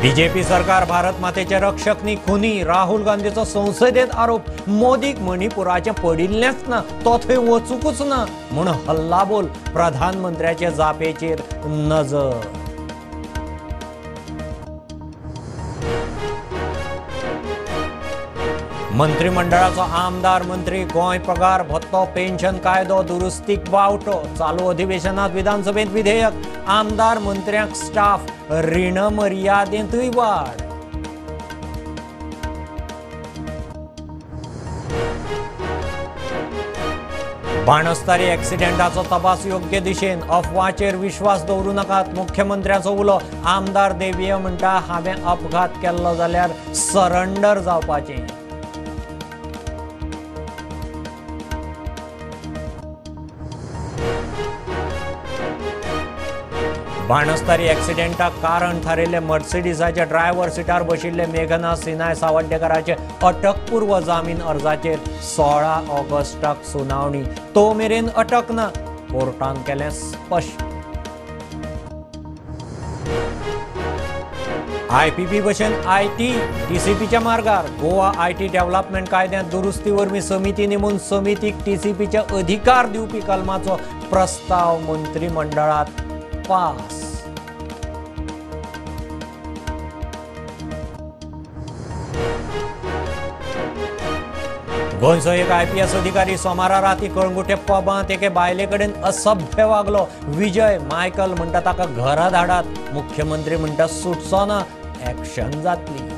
BJP सरकार भारत मातेचे रक्षक नी खुनी राहुल गांधीचो संसदेत आरोप मोदीक मणिपुराचे पडिल्लेच ना तो थंय वचूकच ना म्हूण हल्ला बोल प्रधानमंत्र्याचे जापेचेर नजर। मंत्रिमंडळाचो आमदार मंत्री गोंय पगार भत्तो पेन्शन कायदो दुरुस्तीक वावटो चालू अधिवेशनात विधानसभेत विधेयक आमदार मंत्र्यांक स्टाफ ऋण मर्यादेंतूय वाड। बाणस्तारी एक्सिडेंटाचो तपास योग्य दिशेन अफवाचेर विश्वास दवरूं नाकात मुख्यमंत्र्याचो उलो आमदार देविय म्हणटा हांवें अपघात केल्लो जाल्यार सरेंडर जावपाचें। बाणस्तारी एक्सिडेंटाक कारण थारिल्ले मर्सिडीसाच्या ड्रायव्हर सीटार बशिल्ले मेघना सिनाय सावड्डेकराचे अटकपूर्व जामीन अर्जाचेर 16 ऑगस्टाक सुनावणी तो मेरेन अटक ना कोर्टान केलें स्पश्ट। आयपीपी भशेन आयटी टीसीपीच्या मार्गार गोवा आयटी डेव्हलपमेंट कायद्यांत दुरुस्ती वरवीं समिती नेमून समितीक टीसीपीचे अधिकार दिवपी कलमाचो प्रस्ताव मंत्रिमंडळात पास। गोंयचो एक आयपीएस अधिकारी सोमारा राती कळंगुटे पबांत एके बायले कडेन असभ्य वागलो विजय मायकल म्हणटा ताका घरा धाडात मुख्यमंत्री म्हणटा सुटचो ना एक्शन जातली।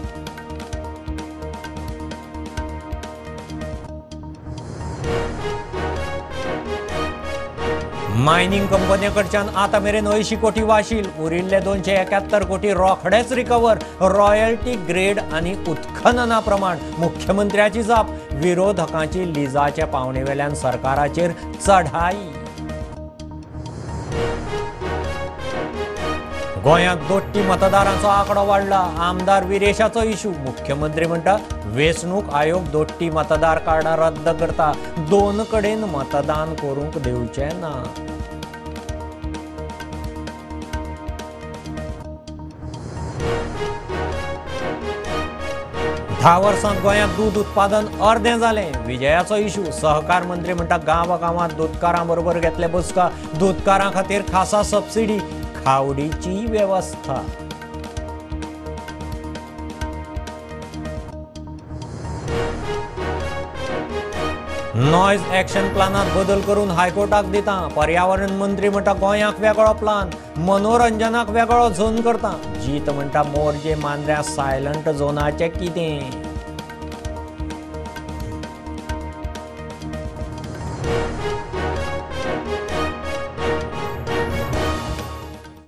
मायनिंग कंपन्यांकडच्यान आतां मेरेन 80 कोटी वाशील उरिल्ले 271 कोटी रोखडेच रिकवर रॉयल्टी ग्रेड आनी उत्खनना प्रमाण मुख्यमंत्र्याची जाप विरोधकांची लिजाच्या पावणेवेल्यान सरकाराचेर चढाई। गोंयांत दोट्टी मतदारांचो आंकडो वाडला आमदार विरेशाचो इशू मुख्यमंत्री म्हणटा वेंचणूक आयोग दोट्टी मतदार कार्डां रद्द करता 2 कडेन मतदान करूंक दिवचें ना। धा वर्सांत गोंयांत दूध उत्पादन अर्दें जालें विजयाचो इशू सहकार मंत्री म्हणटा गांवागांवांत दूधकारां बरोबर घेतले बसका दूधकारां खातीर खासा सबसिडी खावडीची व्यवस्था। नॉयज एक्शन प्लानात बदल करून हायकोर्टाक दिता पर्यावरण मंत्री म्हणटा गोंयाक वेगळो प्लान मनोरंजनाक वेगळो झोन करता जीत म्हणटा मोरजे मांद्र्या सायलंट झोनाचें कितें।